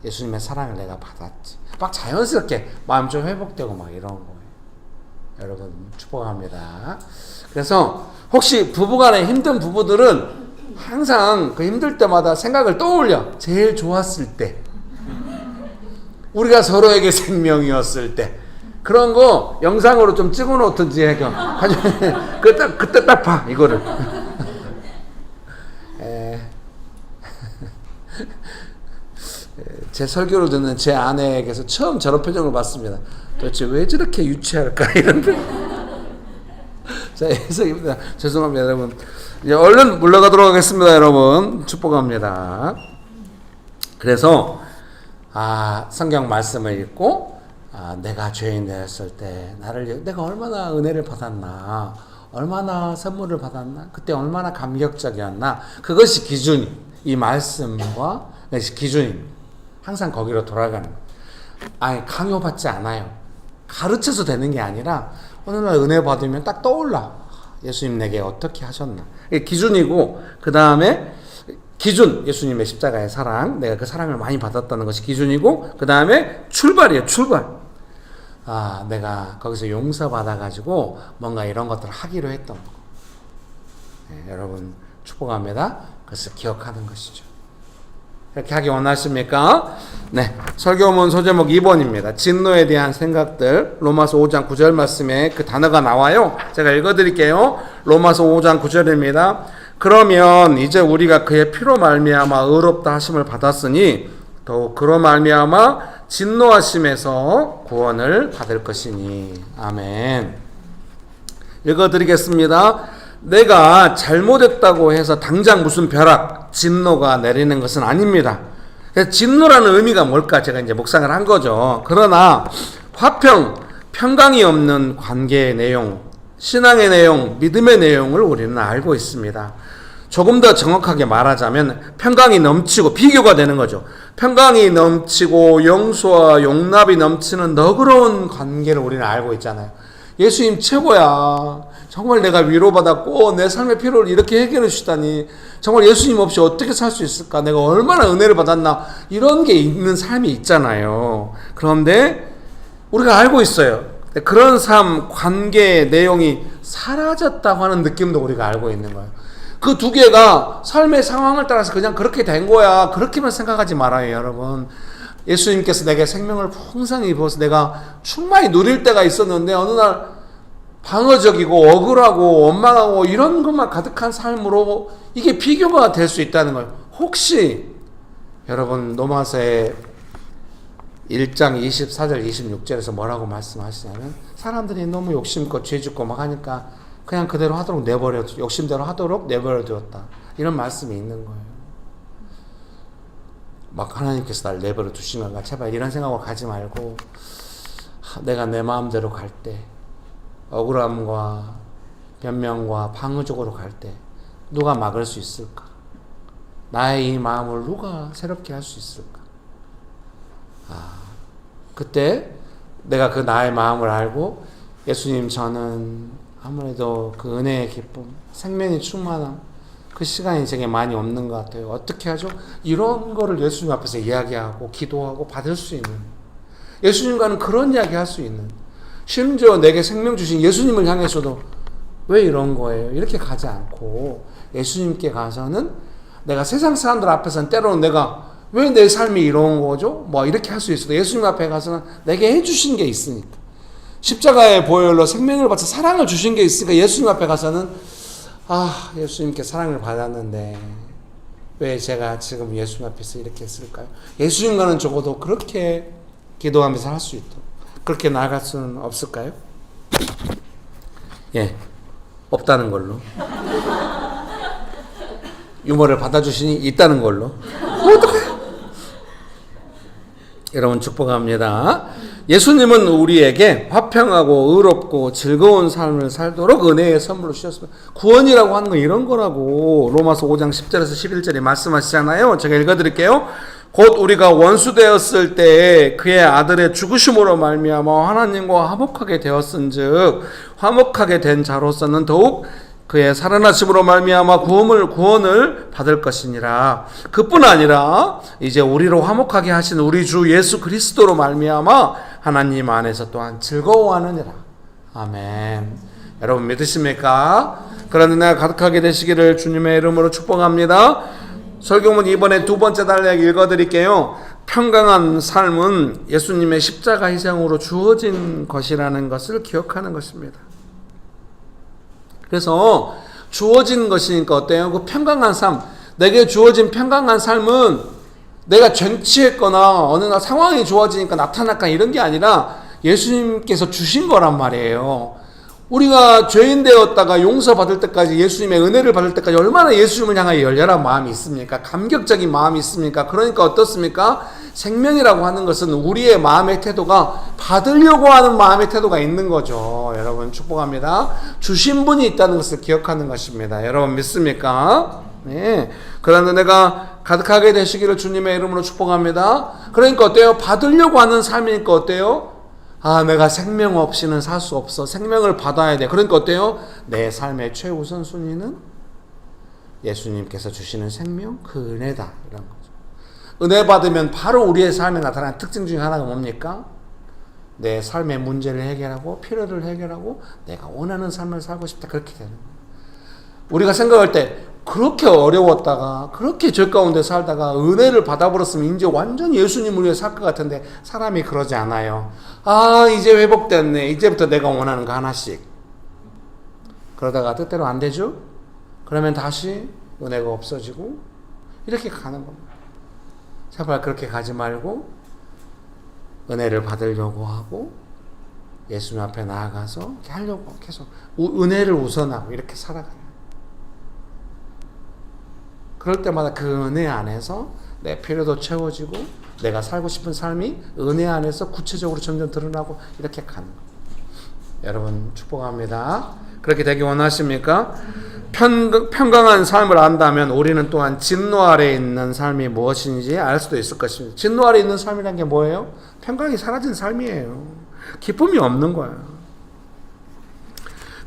D: 예수님의 사랑을 내가 받았지. 막 자연스럽게 마음 좀 회복되고 막 이런 거예요. 여러분 축복합니다. 그래서 혹시 부부간에 힘든 부부들은 항상 그 힘들 때마다 생각을 떠올려. 제일 좋았을 때 우리가 서로에게 생명이었을 때 그런 거 영상으로 좀 찍어 놓든지 해. 그때 딱 봐 이거를. 제 설교를 듣는 제 아내에게서 처음 저런 표정을 봤습니다. 도대체 왜 저렇게 유치할까 이런. 자, 해석입니다. 죄송합니다, 여러분. 이제 얼른 물러가도록 하겠습니다, 여러분. 축복합니다. 그래서 성경 말씀을 읽고 내가 죄인 되었을 때 내가 얼마나 은혜를 받았나, 얼마나 선물을 받았나, 그때 얼마나 감격적이었나. 그것이 기준, 이 말씀과 그것이 기준입니다. 항상 거기로 돌아가는 거예요. 강요받지 않아요. 가르쳐서 되는 게 아니라 어느 날 은혜 받으면 딱 떠올라. 예수님 내게 어떻게 하셨나. 이게 기준이고 그 다음에 기준 예수님의 십자가의 사랑 내가 그 사랑을 많이 받았다는 것이 기준이고 그 다음에 출발이에요. 출발. 내가 거기서 용서받아가지고 뭔가 이런 것들을 하기로 했던 거. 네, 여러분 축복합니다. 그래서 기억하는 것이죠. 이렇게 하기 원하십니까? 네. 설교문 소제목 2번입니다. 진노에 대한 생각들. 로마서 5장 9절 말씀에 그 단어가 나와요. 제가 읽어드릴게요. 로마서 5장 9절입니다. 그러면 이제 우리가 그의 피로 말미암아 의롭다 하심을 받았으니 더욱 그로 말미암아 진노하심에서 구원을 받을 것이니. 아멘. 읽어드리겠습니다. 내가 잘못했다고 해서 당장 무슨 벼락, 진노가 내리는 것은 아닙니다. 진노라는 의미가 뭘까 제가 이제 묵상을 한 거죠. 그러나 화평, 평강이 없는 관계의 내용, 신앙의 내용, 믿음의 내용을 우리는 알고 있습니다. 조금 더 정확하게 말하자면 평강이 넘치고, 비교가 되는 거죠. 평강이 넘치고 용서와 용납이 넘치는 너그러운 관계를 우리는 알고 있잖아요. 예수님 최고야. 정말 내가 위로받았고 내 삶의 필요를 이렇게 해결해 주시다니, 정말 예수님 없이 어떻게 살 수 있을까, 내가 얼마나 은혜를 받았나, 이런 게 있는 삶이 있잖아요. 그런데 우리가 알고 있어요. 그런 삶, 관계의 내용이 사라졌다고 하는 느낌도 우리가 알고 있는 거예요. 그 두 개가 삶의 상황을 따라서 그냥 그렇게 된 거야, 그렇게만 생각하지 말아요, 여러분. 예수님께서 내게 생명을 풍성히 부어서 내가 충만히 누릴 때가 있었는데, 어느 날 방어적이고 억울하고 원망하고 이런 것만 가득한 삶으로 이게 비교가 될 수 있다는 거예요. 혹시 여러분 로마서의 1장 24절 26절에서 뭐라고 말씀하시냐면, 사람들이 너무 욕심껏 죄짓고 막 하니까 그냥 그대로 하도록 내버려, 욕심대로 하도록 내버려 두었다, 이런 말씀이 있는 거예요. 막 하나님께서 날 내버려 두신 건가, 제발 이런 생각으로 가지 말고, 내가 내 마음대로 갈 때, 억울함과 변명과 방어적으로 갈 때 누가 막을 수 있을까? 나의 이 마음을 누가 새롭게 할 수 있을까? 그때 내가 그 나의 마음을 알고, 예수님, 저는 아무래도 그 은혜의 기쁨, 생명의 충만함, 그 시간이 제게 많이 없는 것 같아요. 어떻게 하죠? 이런 거를 예수님 앞에서 이야기하고 기도하고 받을 수 있는, 예수님과는 그런 이야기 할 수 있는, 심지어 내게 생명 주신 예수님을 향해서도 왜 이런 거예요? 이렇게 가지 않고 예수님께 가서는, 내가 세상 사람들 앞에서는 때로는 내가 왜 내 삶이 이런 거죠? 뭐 이렇게 할 수 있어도, 예수님 앞에 가서는 내게 해주신 게 있으니까, 십자가의 보혈로 생명을 바쳐 사랑을 주신 게 있으니까, 예수님 앞에 가서는 예수님께 사랑을 받았는데 왜 제가 지금 예수님 앞에서 이렇게 했을까요? 예수님과는 적어도 그렇게 기도하면서 할 수 있도록 그렇게 나아갈 수는 없을까요? 예, 없다는 걸로. 유머를 받아주시니 있다는 걸로. 어떡해요? 여러분 축복합니다. 예수님은 우리에게 화평하고 의롭고 즐거운 삶을 살도록 은혜의 선물로 주셨습니다. 구원이라고 하는 건 이런 거라고 로마서 5장 10절에서 11절에 말씀하시잖아요. 제가 읽어드릴게요. 곧 우리가 원수 되었을 때에 그의 아들의 죽으심으로 말미암아 하나님과 화목하게 되었은즉, 화목하게 된 자로서는 더욱 그의 살아나심으로 말미암아 구원을 받을 것이니라. 그뿐 아니라 이제 우리로 화목하게 하신 우리 주 예수 그리스도로 말미암아 하나님 안에서 또한 즐거워하느니라. 아멘. 여러분 믿으십니까? 그런 은혜가 가득하게 되시기를 주님의 이름으로 축복합니다. 설교문 이번에 두 번째 단락 읽어드릴게요. 평강한 삶은 예수님의 십자가 희생으로 주어진 것이라는 것을 기억하는 것입니다. 그래서 주어진 것이니까 어때요? 그 평강한 삶, 내게 주어진 평강한 삶은 내가 쟁취했거나 어느 날 상황이 좋아지니까 나타났거나 이런 게 아니라 예수님께서 주신 거란 말이에요. 우리가 죄인 되었다가 용서받을 때까지, 예수님의 은혜를 받을 때까지 얼마나 예수님을 향하여 열렬한 마음이 있습니까? 감격적인 마음이 있습니까? 그러니까 어떻습니까? 생명이라고 하는 것은 우리의 마음의 태도가 받으려고 하는 마음의 태도가 있는 거죠. 여러분 축복합니다. 주신 분이 있다는 것을 기억하는 것입니다. 여러분 믿습니까? 네. 그런 은혜가 가득하게 되시기를 주님의 이름으로 축복합니다. 그러니까 어때요? 받으려고 하는 삶이니까 어때요? 내가 생명 없이는 살 수 없어. 생명을 받아야 돼. 그러니까 어때요? 내 삶의 최우선 순위는 예수님께서 주시는 생명, 그 은혜다. 이런 거죠. 은혜 받으면 바로 우리의 삶에 나타나는 특징 중에 하나가 뭡니까? 내 삶의 문제를 해결하고 필요를 해결하고 내가 원하는 삶을 살고 싶다. 그렇게 되는 거예요. 우리가 생각할 때 그렇게 어려웠다가 그렇게 죄 가운데 살다가 은혜를 받아버렸으면 이제 완전히 예수님을 위해 살 것 같은데, 사람이 그러지 않아요. 이제 회복됐네. 이제부터 내가 원하는 거 하나씩. 그러다가 뜻대로 안 되죠? 그러면 다시 은혜가 없어지고 이렇게 가는 겁니다. 제발 그렇게 가지 말고 은혜를 받으려고 하고 예수님 앞에 나아가서 이렇게 하려고 계속 은혜를 우선하고 이렇게 살아가요. 그럴 때마다 그 은혜 안에서 내 필요도 채워지고 내가 살고 싶은 삶이 은혜 안에서 구체적으로 점점 드러나고 이렇게 가는 거예요. 여러분 축복합니다. 그렇게 되기 원하십니까? 평강한 삶을 안다면 우리는 또한 진노 아래에 있는 삶이 무엇인지 알 수도 있을 것입니다. 진노 아래에 있는 삶이란 게 뭐예요? 평강이 사라진 삶이에요. 기쁨이 없는 거예요.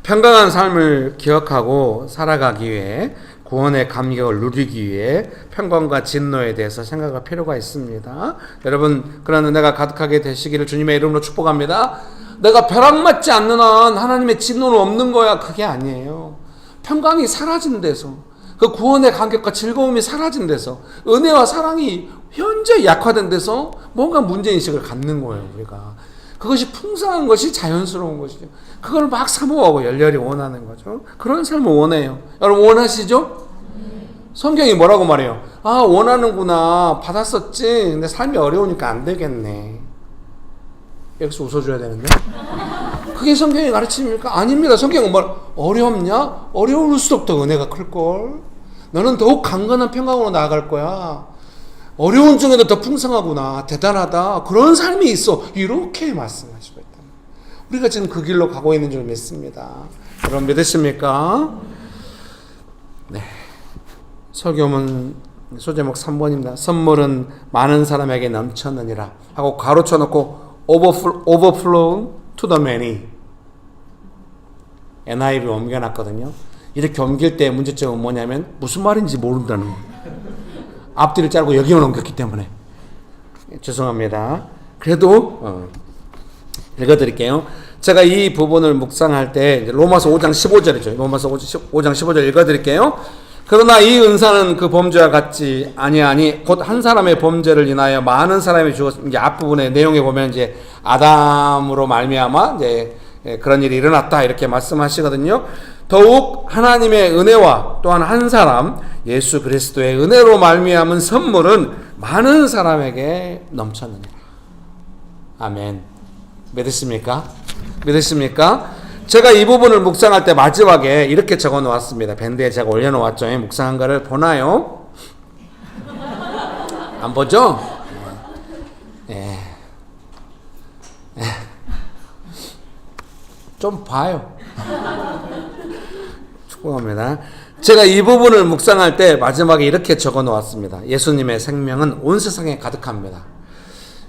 D: 평강한 삶을 기억하고 살아가기 위해 구원의 감격을 누리기 위해 평강과 진노에 대해서 생각할 필요가 있습니다. 여러분 그런 은혜가 가득하게 되시기를 주님의 이름으로 축복합니다. 내가 벼락맞지 않는 한 하나님의 진노는 없는 거야. 그게 아니에요. 평강이 사라진 데서, 그 구원의 감격과 즐거움이 사라진 데서, 은혜와 사랑이 현재 약화된 데서 뭔가 문제인식을 갖는 거예요. 우리가 그것이 풍성한 것이 자연스러운 것이죠. 그걸 막 사모하고 열렬히 원하는 거죠. 그런 삶을 원해요. 여러분 원하시죠? 성경이 뭐라고 말해요? 아 원하는구나, 받았었지. 근데 삶이 어려우니까 안 되겠네. 여기서 웃어줘야 되는데 그게 성경의 가르침입니까? 아닙니다. 성경은 어렵냐? 어려울수록 더 은혜가 클걸. 너는 더욱 강건한 평강으로 나아갈 거야. 어려운 중에도 더 풍성하구나. 대단하다. 그런 삶이 있어. 이렇게 말씀하시고 있다. 우리가 지금 그 길로 가고 있는 줄 믿습니다. 여러분 믿으십니까? 네. 설교문 소제목 3번입니다. 선물은 많은 사람에게 넘쳤느니라 하고 가로쳐 놓고 overflow to the many. NIV 옮겨놨거든요. 이렇게 옮길 때 문제점은 뭐냐면 무슨 말인지 모른다는 거예요. 앞뒤를 자르고 여기만 옮겼기 때문에. 죄송합니다. 그래도 읽어드릴게요. 제가 이 부분을 묵상할 때 로마서 5장 15절이죠. 로마서 5장 15절 읽어드릴게요. 그러나 이 은사는 그 범죄와 같지 아니하니 곧 한 사람의 범죄를 인하여 많은 사람이 죽었습니다. 이제 앞부분의 내용에 보면 이제 아담으로 말미암아 이제 그런 일이 일어났다 이렇게 말씀하시거든요. 더욱 하나님의 은혜와 또한 한 사람 예수 그리스도의 은혜로 말미암은 선물은 많은 사람에게 넘쳤느니라. 아멘. 믿으십니까? 믿으십니까? 제가 이 부분을 묵상할 때 마지막에 이렇게 적어 놓았습니다. 밴드에 제가 올려놓았죠. 묵상한 거를 보나요? 안 보죠? 예. 좀 봐요. 축복합니다. 제가 이 부분을 묵상할 때 마지막에 이렇게 적어 놓았습니다. 예수님의 생명은 온 세상에 가득합니다.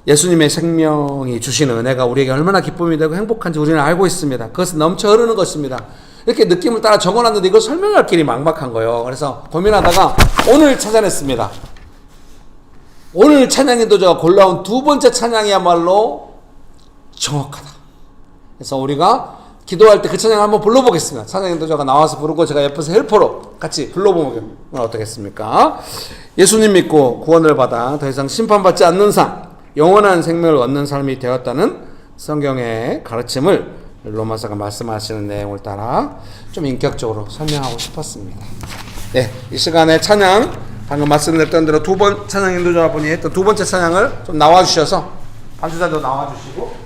D: 예수님의 생명이 주시는 은혜가 우리에게 얼마나 기쁨이 되고 행복한지 우리는 알고 있습니다. 그것은 넘쳐 흐르는 것입니다. 이렇게 느낌을 따라 적어놨는데 이걸 설명할 길이 막막한 거예요. 그래서 고민하다가 오늘 찾아냈습니다. 오늘 찬양 인도자가 골라온 두 번째 찬양이야말로 정확하다. 그래서 우리가 기도할 때 그 찬양을 한번 불러보겠습니다. 찬양 인도자가 나와서 부르고 제가 옆에서 헬퍼로 같이 불러보면 어떻겠습니까? 예수님 믿고 구원을 받아 더 이상 심판받지 않는 삶, 영원한 생명을 얻는 삶이 되었다는 성경의 가르침을 로마서가 말씀하시는 내용을 따라 좀 인격적으로 설명하고 싶었습니다. 네, 이 시간에 찬양 방금 말씀드렸던 대로 두 번 찬양 인도자분이 했던 두 번째 찬양을 좀 나와주셔서 반주자도 나와주시고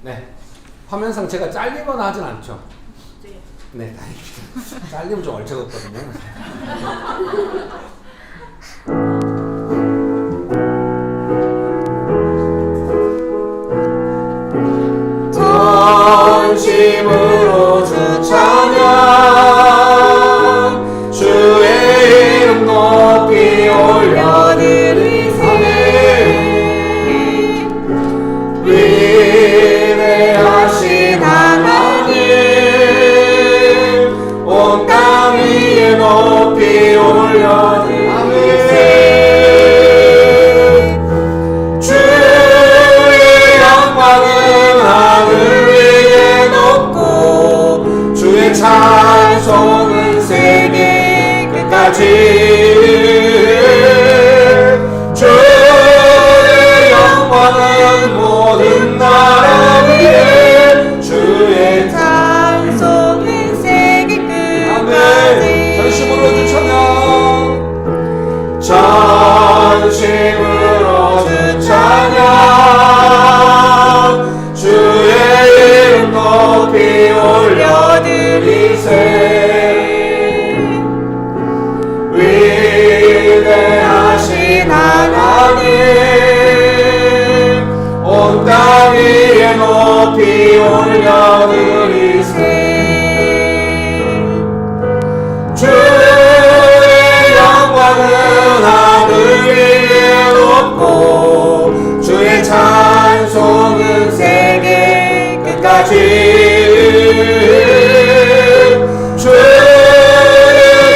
D: 네, 화면상 제가 잘리거나 하진 않죠? 네, 다행입니다. 잘리면 좀 얼척없거든요.
B: 전심으로 주 찬양 주의 이름 높이 올려드리세 위대하신 하나님 온 땅 위에 높이 올려드리세 주의 영광은 하늘 위에 높고 주의 찬송은 세계 끝까지 주의 영광은 모든 나라 위에 주의 찬송은 세계 끝까지
D: 전심으로 주 찬양
B: 올려드리세 주의 영광은 하늘 위에 높고 주의 찬송은 세계 끝까지 주의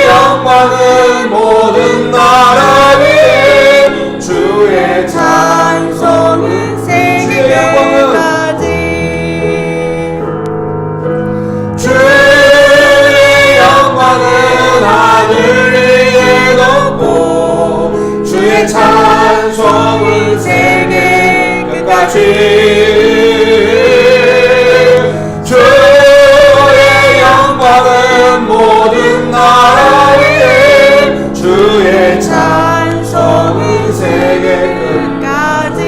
B: 영광은 모든 나라 위에 주의 찬송은 세계까지 주의 영광은 하늘 위에 높고 주의 찬송은 세계 끝까지 주의 영광은 모든 나라 위에 주의 찬송은 세계 끝까지.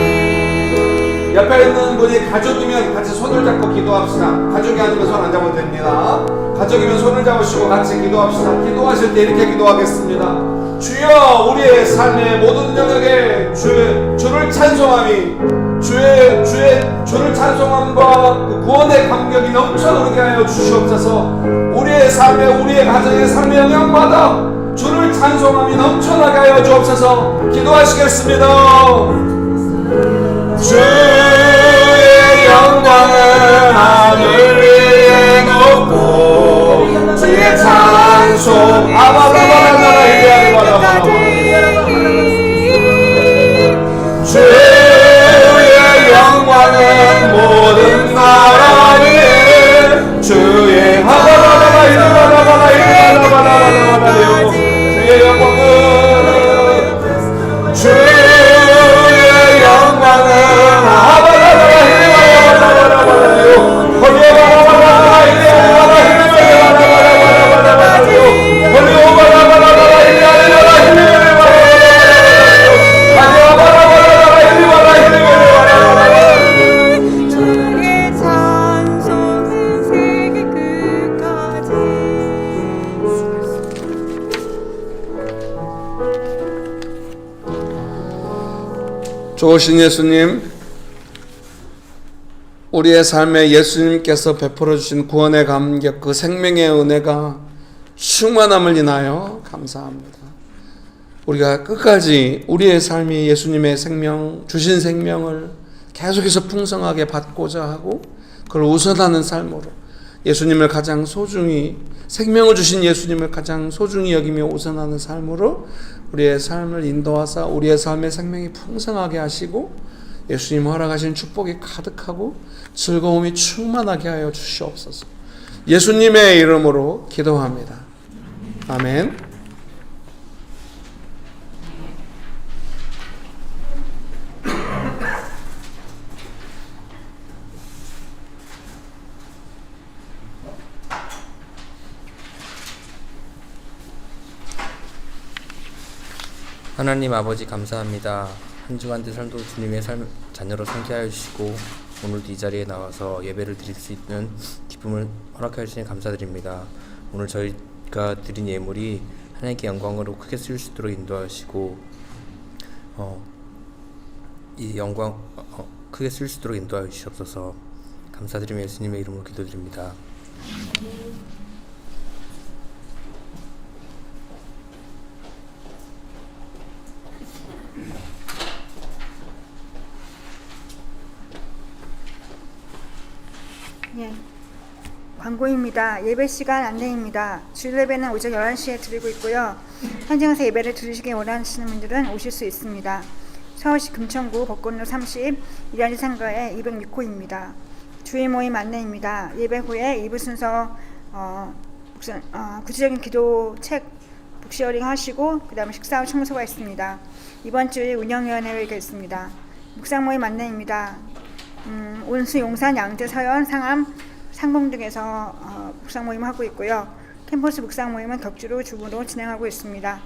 B: 옆에 있는 분이 가족이면 같이 손을 잡고 기도합시다. 가족이 아니면 손 안 잡아도 됩니다. 가족이면 손을 잡으시고 같이 기도합시다. 기도하실 때 이렇게 기도하겠습니다. 주여 우리의 삶의 모든 영역에 주를 찬송함이 주를 찬송함과 그 구원의 감격이 넘쳐나게 하여 주시옵소서. 우리의 삶에 우리의 가정의 삶의 영향마다 주를 찬송함이 넘쳐나게 하여 주옵소서. 기도하시겠습니다. 주의 영광은 하늘 위에 높고 주의 찬송 주의 영광은 모든 나라 위에 주의 주의 영광은
A: 주의 찬송은 세계 끝까지.
D: 좋으신 예수님, 우리의 삶에 예수님께서 베풀어 주신 구원의 감격, 그 생명의 은혜가 충만함을 인하여 감사합니다. 우리가 끝까지 우리의 삶이 예수님의 생명, 주신 생명을 계속해서 풍성하게 받고자 하고 그걸 우선하는 삶으로 예수님을 가장 소중히, 생명을 주신 예수님을 가장 소중히 여기며 우선하는 삶으로 우리의 삶을 인도하사 우리의 삶의 생명이 풍성하게 하시고 예수님 허락하신 축복이 가득하고 즐거움이 충만하게 하여 주시옵소서. 예수님의 이름으로 기도합니다. 아멘.
E: 하나님 아버지 감사합니다. 한 주간의 삶도 주님의 자녀로 상기하여 주시고 오늘도 이 자리에 나와서 예배를 드릴 수 있는 기쁨을 허락하여 주시니 감사드립니다. 오늘 저희가 드린 예물이 하나님께 영광으로 크게 쓰일 수 있도록 인도하시고 이 영광 크게 쓰일 수 있도록 인도하여 주시옵소서. 감사드리며 예수님의 이름으로 기도드립니다.
A: 예. 광고입니다. 예배 시간 안내입니다. 주일 예배는 오전 11시에 드리고 있고요. 현장에서 예배를 들으시기 원하시는 분들은 오실 수 있습니다. 서울시 금천구 벚꽃로 30 이란지 상가에 206호입니다. 주일 모임 안내입니다. 예배 후에 2부 순서 구체적인 기도 책 북시어링 하시고 그 다음에 식사 후 청소가 있습니다. 이번 주일 운영위원회가 있습니다. 묵상 모임 안내입니다. 온수, 용산, 양재, 서현, 상암, 상봉 등에서 묵상 모임 하고 있고요. 캠퍼스 묵상 모임은 격주로 줌으로 진행하고 있습니다.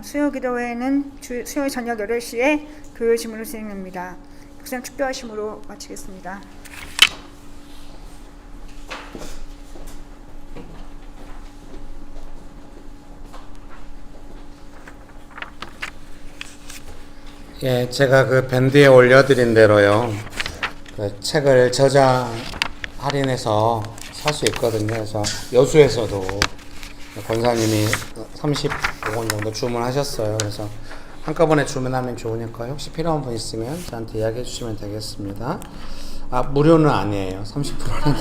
A: 수요 기도회는 수요일 저녁 8시에 교회 줌으로 진행됩니다. 묵상 축도하심으로 마치겠습니다.
D: 예, 제가 그 밴드에 올려드린 대로요. 그 책을 할인해서 살 수 있거든요. 그래서 여수에서도 권사님이 35원 정도 주문하셨어요. 그래서 한꺼번에 주문하면 좋으니까 혹시 필요한 분 있으면 저한테 이야기해 주시면 되겠습니다. 아, 무료는 아니에요. 30% 할인돼.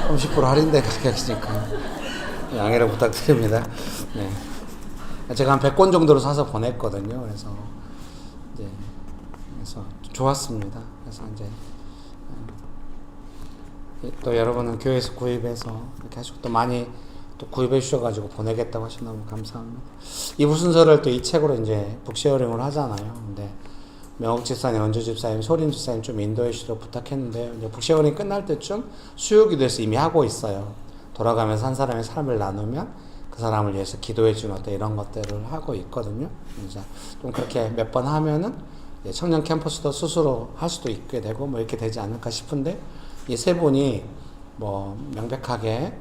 D: 30% 할인된 가격이니까 양해를 부탁드립니다. 네. 제가 한 100권 정도로 사서 보냈거든요. 그래서 좋았습니다. 그래서 이제 또 여러분은 교회에서 구입해서 이렇게 하시고 또 많이 또 구입해 주셔가지고 보내겠다고 하셔서 너무 감사합니다. 이부 순서를 또 이 책으로 이제 북쉐어링을 하잖아요. 근데 명옥 집사님, 원주 집사님, 소림 집사님 좀 인도해 주시도록 부탁했는데요. 이제 북쉐어링 끝날 때쯤 수요기도에서 이미 하고 있어요. 돌아가면서 한 사람의 삶을 나누면 그 사람을 위해서 기도해 주는 어떤 이런 것들을 하고 있거든요. 이제 좀 그렇게 몇 번 하면은 청년 캠퍼스도 스스로 할 수도 있게 되고 뭐 이렇게 되지 않을까 싶은데 이 세 분이 뭐 명백하게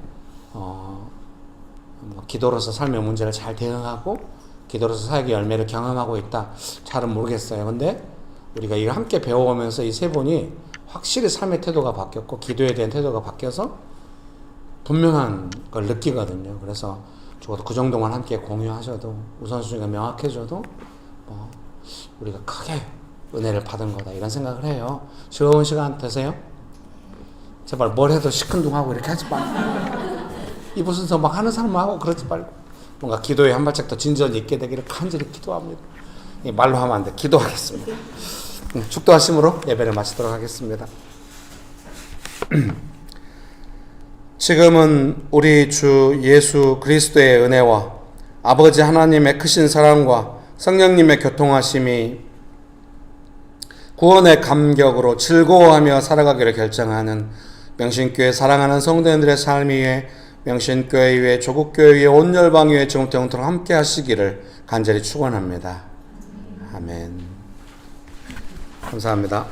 D: 뭐 기도로서 삶의 문제를 잘 대응하고 기도로서 사역의 열매를 경험하고 있다. 잘은 모르겠어요. 근데 우리가 이걸 함께 배워오면서 이 세 분이 확실히 삶의 태도가 바뀌었고 기도에 대한 태도가 바뀌어서 분명한 걸 느끼거든요. 그래서 적어도 그 정도만 함께 공유하셔도 우선순위가 명확해져도 뭐 우리가 크게 은혜를 받은 거다 이런 생각을 해요. 즐거운 시간 되세요. 제발 뭘 해도 시큰둥하고 이렇게 하지 말고 이부 순서 막 하는 사람만 하고 그러지 말고 뭔가 기도에 한 발짝 더 진전이 있게 되기를 간절히 기도합니다. 말로 하면 안 돼. 기도하겠습니다. 축도하심으로 예배를 마치도록 하겠습니다. 지금은 우리 주 예수 그리스도의 은혜와 아버지 하나님의 크신 사랑과 성령님의 교통하심이 구원의 감격으로 즐거워하며 살아가기를 결정하는 명신교회 사랑하는 성도님들의 삶 위에 명신교회 위에 조국교회 위에 온 열방 위에 지금부터 영토록 함께 하시기를 간절히 축원합니다. 아멘. 감사합니다.